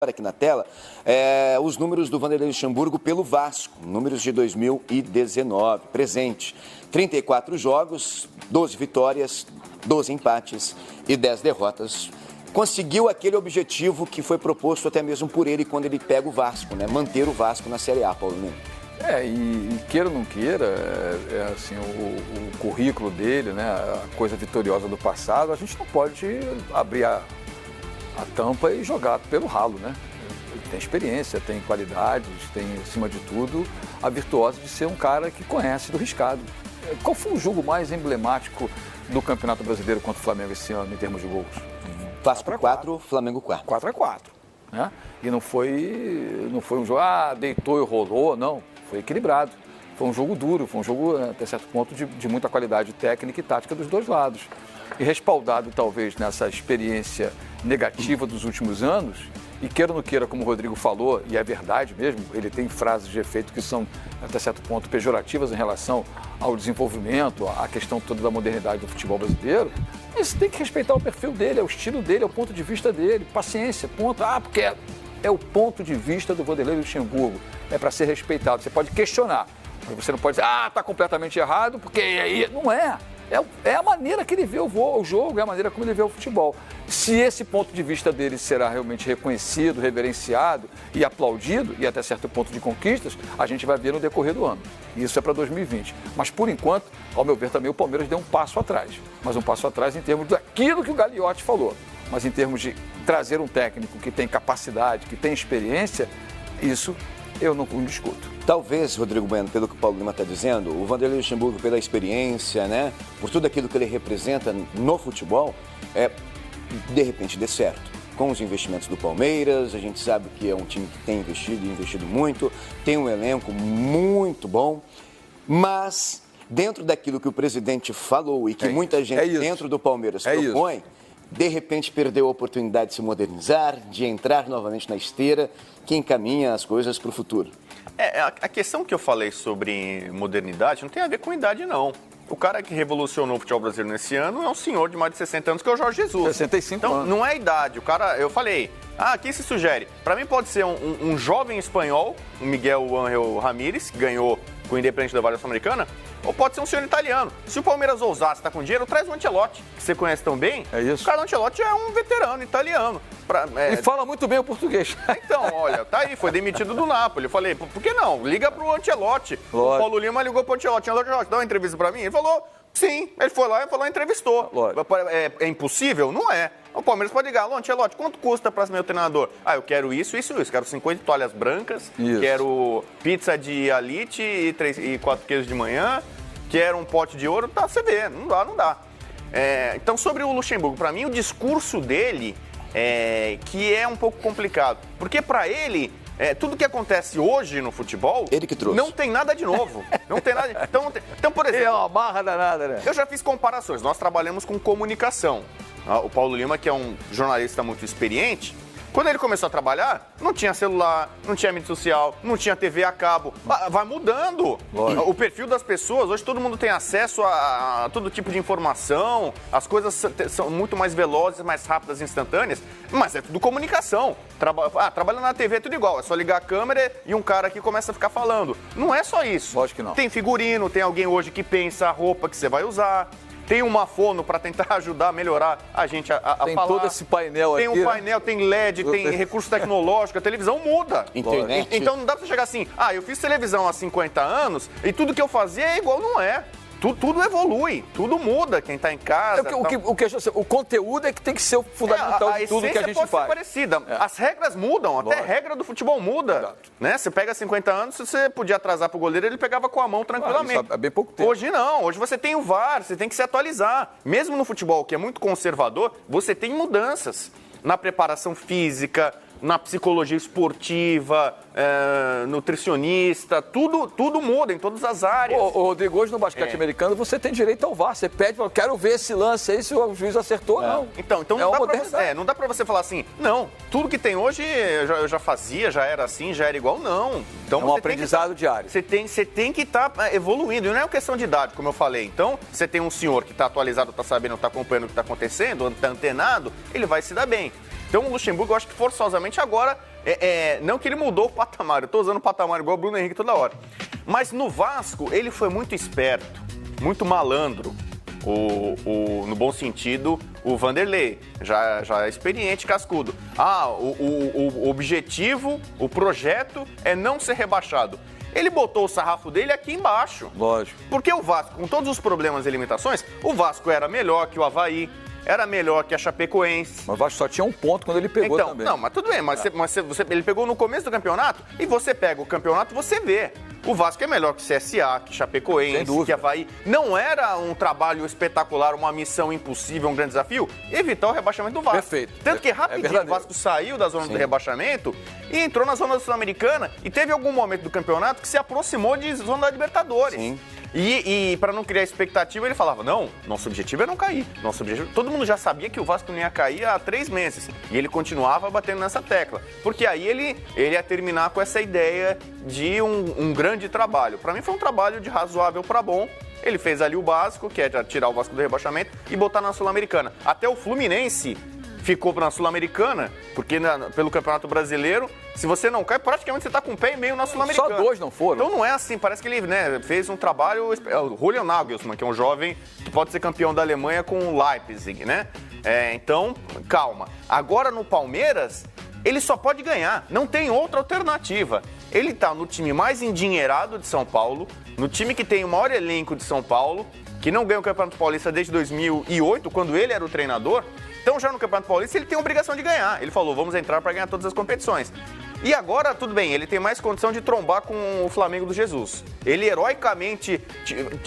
aqui na tela, os números do Vanderlei Luxemburgo pelo Vasco, números de 2019, presente. 34 jogos, 12 vitórias, 12 empates e 10 derrotas. Conseguiu aquele objetivo que foi proposto até mesmo por ele quando ele pega o Vasco, né? Manter o Vasco na Série A, Paulo Lima. E queira ou não queira, assim, o currículo dele, né? A coisa vitoriosa do passado, a gente não pode abrir a tampa e jogar pelo ralo, né? Ele tem experiência, tem qualidades, tem, acima de tudo, a virtuosa de ser um cara que conhece do riscado. Qual foi o jogo mais emblemático do Campeonato Brasileiro contra o Flamengo esse ano, em termos de gols? Vasco 4, Flamengo 4. 4-4, né? E não foi um jogo, deitou e rolou, não. Foi equilibrado. Foi um jogo duro, foi um jogo, até certo ponto, de muita qualidade técnica e tática dos dois lados. E respaldado, talvez, nessa experiência negativa dos últimos anos, e queira ou não queira, como o Rodrigo falou, e é verdade mesmo, ele tem frases de efeito que são, até certo ponto, pejorativas em relação ao desenvolvimento, à questão toda da modernidade do futebol brasileiro, mas tem que respeitar o perfil dele, é o estilo dele, é o ponto de vista dele, paciência, ponto. Porque é o ponto de vista do Vanderlei Luxemburgo, é para ser respeitado. Você pode questionar, mas você não pode dizer, está completamente errado, porque aí não é. É a maneira que ele vê o jogo, é a maneira como ele vê o futebol. Se esse ponto de vista dele será realmente reconhecido, reverenciado e aplaudido, e até certo ponto de conquistas, a gente vai ver no decorrer do ano. Isso é para 2020. Mas, por enquanto, ao meu ver, também o Palmeiras deu um passo atrás. Mas um passo atrás em termos daquilo que o Gagliotti falou. Mas em termos de trazer um técnico que tem capacidade, que tem experiência, isso eu não discuto. Talvez, Rodrigo Bueno, pelo que o Paulo Lima está dizendo, o Vanderlei Luxemburgo, pela experiência, né, por tudo aquilo que ele representa no futebol, de repente dê certo. Com os investimentos do Palmeiras, a gente sabe que é um time que tem investido muito, tem um elenco muito bom, mas dentro daquilo que o presidente falou e que muita gente dentro do Palmeiras propõe, de repente perdeu a oportunidade de se modernizar, de entrar novamente na esteira, que encaminha as coisas para o futuro. A questão que eu falei sobre modernidade não tem a ver com idade, não. O cara que revolucionou o futebol brasileiro nesse ano é um senhor de mais de 60 anos, que é o Jorge Jesus. 65 então, anos. Não é idade. O cara, eu falei, quem se sugere? Para mim pode ser um jovem espanhol, o Miguel Ángel Ramírez, que ganhou com o Independente da Vale Sul-Americana, ou pode ser um senhor italiano. Se o Palmeiras ousasse, está com dinheiro, traz o Ancelotti, que você conhece tão bem. É isso. O cara do Ancelotti é um veterano italiano. E fala muito bem o português. Então, olha, tá aí, foi demitido do Napoli. Eu falei, por que não? Liga pro Ancelotti. Lógico. O Paulo Lima ligou pro Ancelotti. Ancelotti, dá uma entrevista pra mim? Ele falou, sim. Ele foi lá e entrevistou. É impossível? Não é. O Palmeiras pode ligar, Ancelotti, quanto custa para ser meu treinador? Eu quero isso. Quero 50 toalhas brancas, quero pizza de alite e 4 queijos de manhã, quero um pote de ouro. Tá, você vê, não dá. Então, sobre o Luxemburgo, para mim, o discurso dele que é um pouco complicado. Porque para ele, tudo que acontece hoje no futebol, ele que trouxe. Não tem nada de novo. Não tem nada. Então, por exemplo, é uma barra danada, né? Eu já fiz comparações. Nós trabalhamos com comunicação. O Paulo Lima, que é um jornalista muito experiente, quando ele começou a trabalhar, não tinha celular, não tinha mídia social, não tinha TV a cabo. Vai mudando. O perfil das pessoas, hoje todo mundo tem acesso a todo tipo de informação, as coisas são muito mais velozes, mais rápidas, instantâneas, mas é tudo comunicação. Trabalhando na TV é tudo igual, é só ligar a câmera e um cara aqui começa a ficar falando. Não é só isso. Lógico que não. Tem figurino, tem alguém hoje que pensa a roupa que você vai usar. Tem uma fono para tentar ajudar a melhorar a gente a tem falar. Tem todo esse painel aqui. Tem um painel, tem LED, tem recurso tecnológico, a televisão muda. Internet. Então não dá para chegar assim, eu fiz televisão há 50 anos e tudo que eu fazia é igual, não é. Tudo evolui, tudo muda, quem está em casa. O conteúdo é que tem que ser o fundamental de tudo que a gente pode faz. Ser parecida. As regras mudam, até a regra do futebol muda. Né? Você pega 50 anos, se você podia atrasar pro goleiro, ele pegava com a mão tranquilamente. Isso há bem pouco tempo. Hoje não, hoje você tem o VAR, você tem que se atualizar. Mesmo no futebol, que é muito conservador, você tem mudanças na preparação física, na psicologia esportiva, nutricionista, tudo muda em todas as áreas. Rodrigo, hoje no basquete americano você tem direito ao VAR. Você pede, quero ver esse lance aí, se o juiz acertou, não. Então não dá pra você falar assim, não, tudo que tem hoje eu já fazia, já era assim, já era igual, não. Então, é um aprendizado diário. Você tem que estar evoluindo, e não é uma questão de idade, como eu falei. Então, você tem um senhor que está atualizado, está sabendo, está acompanhando o que está acontecendo, está antenado, ele vai se dar bem. Então o Luxemburgo, eu acho que forçosamente agora, não que ele mudou o patamar, eu tô usando o patamar igual o Bruno Henrique toda hora. Mas no Vasco, ele foi muito esperto, muito malandro. No bom sentido, o Vanderlei, já experiente, cascudo. O objetivo, o projeto é não ser rebaixado. Ele botou o sarrafo dele aqui embaixo. Lógico. Porque o Vasco, com todos os problemas e limitações, o Vasco era melhor que o Avaí, era melhor que a Chapecoense. Mas o Vasco só tinha um ponto quando ele pegou também. Não, mas tudo bem, ele pegou no começo do campeonato, e você pega o campeonato, você vê. O Vasco é melhor que CSA, que Chapecoense, que Avaí. Não era um trabalho espetacular, uma missão impossível, um grande desafio, evitar o rebaixamento do Vasco. Perfeito. Tanto que rapidinho o Vasco saiu da zona do rebaixamento e entrou na zona Sul-Americana, e teve algum momento do campeonato que se aproximou de zona da Libertadores. Sim. E para não criar expectativa, ele falava, não, nosso objetivo é não cair. Todo mundo já sabia que o Vasco não ia cair há 3 meses. E ele continuava batendo nessa tecla. Porque aí ele ia terminar com essa ideia de um grande trabalho. Para mim foi um trabalho de razoável para bom. Ele fez ali o básico, que é tirar o Vasco do rebaixamento e botar na Sul-Americana. Até o Fluminense ficou na Sul-Americana, porque pelo Campeonato Brasileiro, se você não cai, praticamente você está com o pé e meio na Sul-Americana. Só 2 não foram. Então não é assim, parece que ele fez um trabalho... O Julian Nagelsmann, que é um jovem que pode ser campeão da Alemanha com o Leipzig, né? Então, calma. Agora no Palmeiras, ele só pode ganhar, não tem outra alternativa. Ele está no time mais endinheirado de São Paulo, no time que tem o maior elenco de São Paulo, que não ganha o Campeonato Paulista desde 2008, quando ele era o treinador. Então, já no Campeonato Paulista, ele tem a obrigação de ganhar. Ele falou, vamos entrar para ganhar todas as competições. E agora, tudo bem, ele tem mais condição de trombar com o Flamengo do Jesus. Ele heroicamente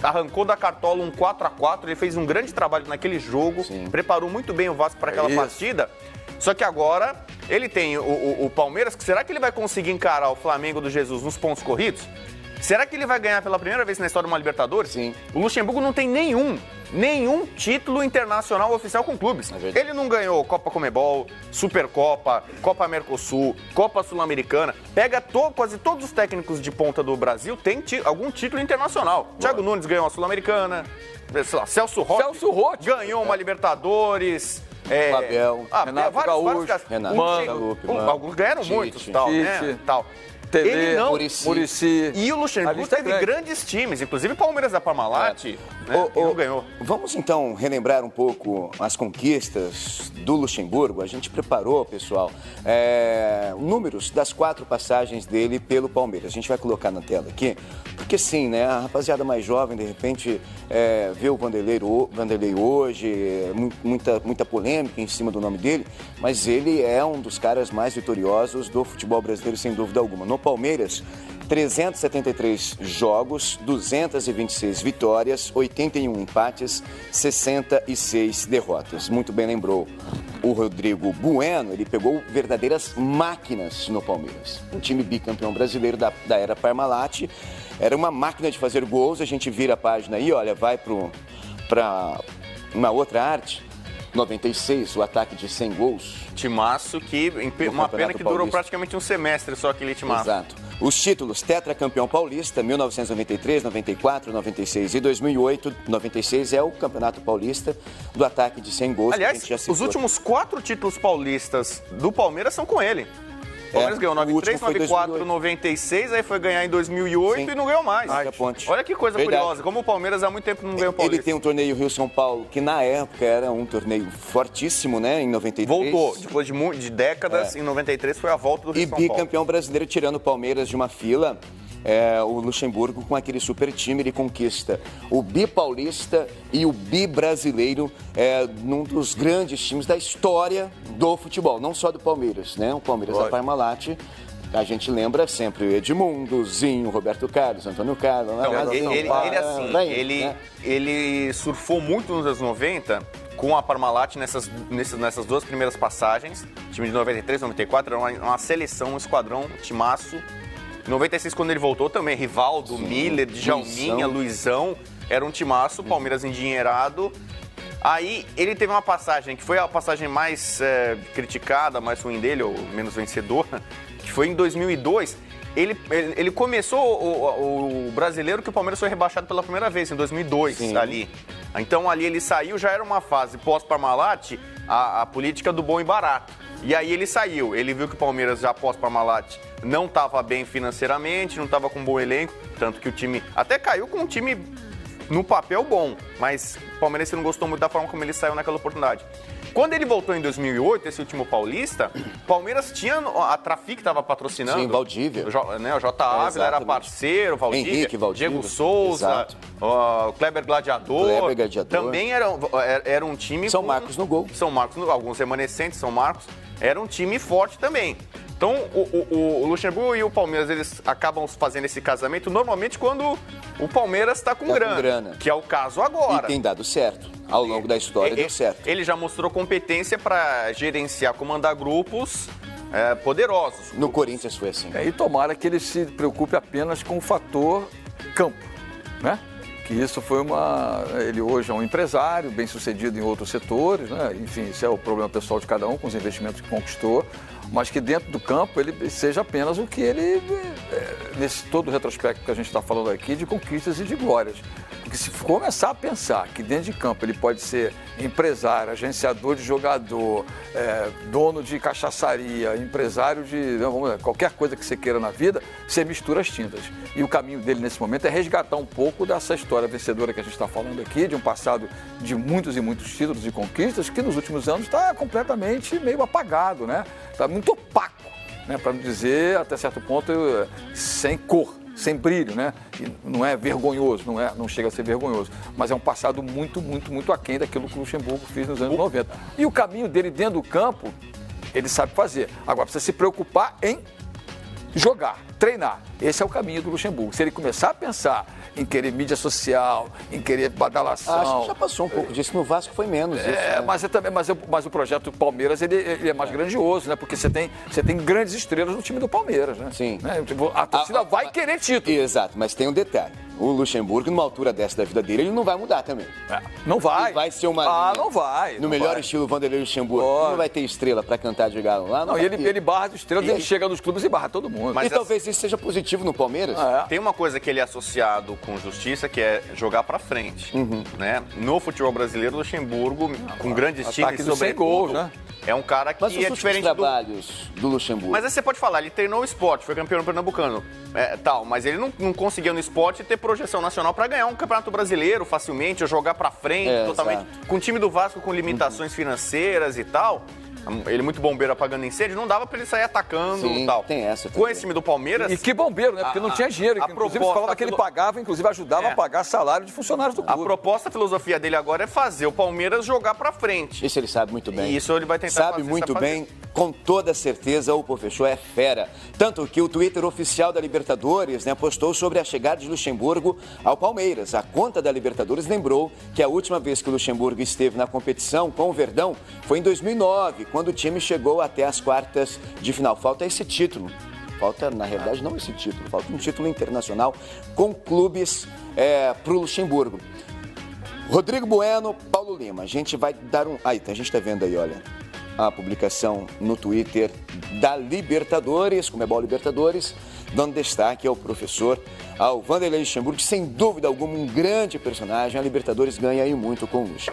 arrancou da cartola um 4-4, ele fez um grande trabalho naquele jogo, preparou muito bem o Vasco para aquela partida. Só que agora, ele tem o Palmeiras, que será que ele vai conseguir encarar o Flamengo do Jesus nos pontos corridos? Será que ele vai ganhar pela primeira vez na história uma Libertadores? Sim. O Luxemburgo não tem nenhum título internacional oficial com clubes. Ele não ganhou Copa Comebol, Supercopa, Copa Mercosul, Copa Sul-Americana. Pega quase todos os técnicos de ponta do Brasil têm algum título internacional. Thiago Nunes ganhou a Sul-Americana, sei lá, Celso Roth ganhou uma Libertadores. Abel, Renato Gaúcho, alguns ganharam muitos, tal. Ele não, Muricy. E o Luxemburgo teve grandes times, inclusive Palmeiras da Parmalat, que não ganhou. Vamos então relembrar um pouco as conquistas do Luxemburgo. A gente preparou, pessoal, números das 4 passagens dele pelo Palmeiras. A gente vai colocar na tela aqui, porque sim, né? A rapaziada mais jovem, de repente, vê o Vanderlei hoje, muita polêmica em cima do nome dele, mas ele é um dos caras mais vitoriosos do futebol brasileiro, sem dúvida alguma. No Palmeiras, 373 jogos, 226 vitórias, 81 empates, 66 derrotas. Muito bem lembrou o Rodrigo Bueno, ele pegou verdadeiras máquinas no Palmeiras. Um time bicampeão brasileiro da era Parmalat, era uma máquina de fazer gols. A gente vira a página aí, olha, vai para uma outra arte. 96, o ataque de 100 gols. Timaço que, uma pena que durou praticamente um semestre só aquele timaço. Exato. Os títulos, tetracampeão paulista, 1993, 94, 96 e 2008. 96 é o campeonato paulista do ataque de 100 gols. Aliás, os últimos 4 títulos paulistas do Palmeiras são com ele. O Palmeiras ganhou 93, 94, 96, aí foi ganhar em 2008 e não ganhou mais. Olha que coisa curiosa, como o Palmeiras há muito tempo não ganhou o Paulista. Ele tem um torneio Rio-São Paulo, que na época era um torneio fortíssimo, né, em 93. Voltou, depois de décadas, em 93 foi a volta do Rio-São Paulo. E bicampeão brasileiro, tirando o Palmeiras de uma fila. O Luxemburgo, com aquele super time, ele conquista o bi-paulista e o bi-brasileiro num dos grandes times da história do futebol, não só do Palmeiras, né? O Palmeiras da Parmalat, a gente lembra sempre o Edmundo, Zinho, Roberto Carlos, Antônio Carlos. Ele surfou muito nos anos 90 com a Parmalat nessas 2 primeiras passagens. O time de 93, 94 era uma seleção, um esquadrão, um timaço. Em 96, quando ele voltou também, Rivaldo, Miller, Djalminha, Luizão, era um timaço, Palmeiras endinheirado. Aí ele teve uma passagem, que foi a passagem mais criticada, mais ruim dele, ou menos vencedora, que foi em 2002. Ele começou o brasileiro que o Palmeiras foi rebaixado pela primeira vez, em 2002, ali. Então ali ele saiu, já era uma fase pós-Parmalat, a política do bom e barato. E aí ele saiu. Ele viu que o Palmeiras, já após Parmalat, não estava bem financeiramente, não estava com um bom elenco, tanto que o time até caiu com um time no papel bom, mas o Palmeiras não gostou muito da forma como ele saiu naquela oportunidade. Quando ele voltou em 2008, esse último paulista, o Palmeiras tinha, a Trafic estava patrocinando. Sim, Valdívia. O J. Ávila era parceiro, Valdívia, Henrique Valdívia. Diego Souza, o Kleber Gladiador. Também era um time... São Marcos no gol. São Marcos, alguns remanescentes, São Marcos. Era um time forte também. Então, o Luxemburgo e o Palmeiras, eles acabam fazendo esse casamento normalmente quando o Palmeiras está com grana, que é o caso agora. E tem dado certo. Ao longo da história deu certo. Ele já mostrou competência para gerenciar, comandar grupos poderosos. No Corinthians foi assim. E tomara que ele se preocupe apenas com o fator campo, né? Que isso foi ele hoje é um empresário, bem sucedido em outros setores, né? Enfim, isso é o problema pessoal de cada um, com os investimentos que conquistou, mas que dentro do campo ele seja apenas o que ele, nesse todo o retrospecto que a gente está falando aqui, de conquistas e de glórias. Porque se começar a pensar que dentro de campo ele pode ser empresário, agenciador de jogador, dono de cachaçaria, empresário de qualquer coisa que você queira na vida, você mistura as tintas. E o caminho dele nesse momento é resgatar um pouco dessa história vencedora que a gente está falando aqui, de um passado de muitos e muitos títulos e conquistas, que nos últimos anos está completamente meio apagado, né? Está muito opaco, né? Para não dizer, até certo ponto, sem cor. Sem brilho, né? E não é vergonhoso, não chega a ser vergonhoso, mas é um passado muito, muito, muito aquém daquilo que o Luxemburgo fez nos anos 90. E o caminho dele dentro do campo, ele sabe fazer. Agora, precisa se preocupar em jogar, treinar. Esse é o caminho do Luxemburgo. Se ele começar a pensar em querer mídia social, em querer badalação... Acho que já passou um pouco disso. No Vasco foi menos isso, né? Mas o projeto do Palmeiras ele é mais grandioso, né? Porque você tem grandes estrelas no time do Palmeiras, né? Sim. Né? A torcida vai querer título. Exato, mas tem um detalhe. O Luxemburgo, numa altura dessa da vida dele, ele não vai mudar também. Não vai. Ele vai ser uma linha, não vai. No melhor estilo Vanderlei Luxemburgo. Não vai ter estrela pra cantar de galo lá. Não, ele barra as estrelas, ele chega nos clubes e barra todo mundo. Mas talvez isso seja positivo no Palmeiras. Tem uma coisa que ele é associado com justiça, que é jogar pra frente. Né? No futebol brasileiro, o Luxemburgo, com grandes times, sobretudo, gols, né? É um cara que é diferente trabalhos do Luxemburgo. Mas aí você pode falar, ele treinou o esporte, foi campeão pernambucano, mas ele não conseguiu no esporte ter projeção nacional para ganhar um campeonato brasileiro facilmente, ou jogar para frente, totalmente. Exato. Com o time do Vasco com limitações financeiras e tal, ele muito bombeiro apagando incêndio, não dava para ele sair atacando e tal. Tem essa com esse time do Palmeiras... E que bombeiro, né? Porque não tinha dinheiro. Inclusive, você falava que ele pagava, inclusive ajudava a pagar salário de funcionários do clube. A proposta, a filosofia dele agora é fazer o Palmeiras jogar para frente. Isso ele sabe muito bem. E isso ele vai tentar fazer. Sabe muito bem, com toda certeza, o Pofechou é fera. Tanto que o Twitter oficial da Libertadores, né, postou sobre a chegada de Luxemburgo ao Palmeiras. A conta da Libertadores lembrou que a última vez que o Luxemburgo esteve na competição com o Verdão foi em 2009, quando o time chegou até as quartas de final. Falta esse título. Falta, na realidade, não esse título. Falta um título internacional com clubes para o Luxemburgo. Rodrigo Bueno, Paulo Lima. A gente vai dar um... Aí, a gente está vendo aí, olha, a publicação no Twitter da Libertadores, Comebol Libertadores, dando destaque ao professor, ao Vanderlei Luxemburgo, que sem dúvida alguma um grande personagem. A Libertadores ganha aí muito com o Luxa.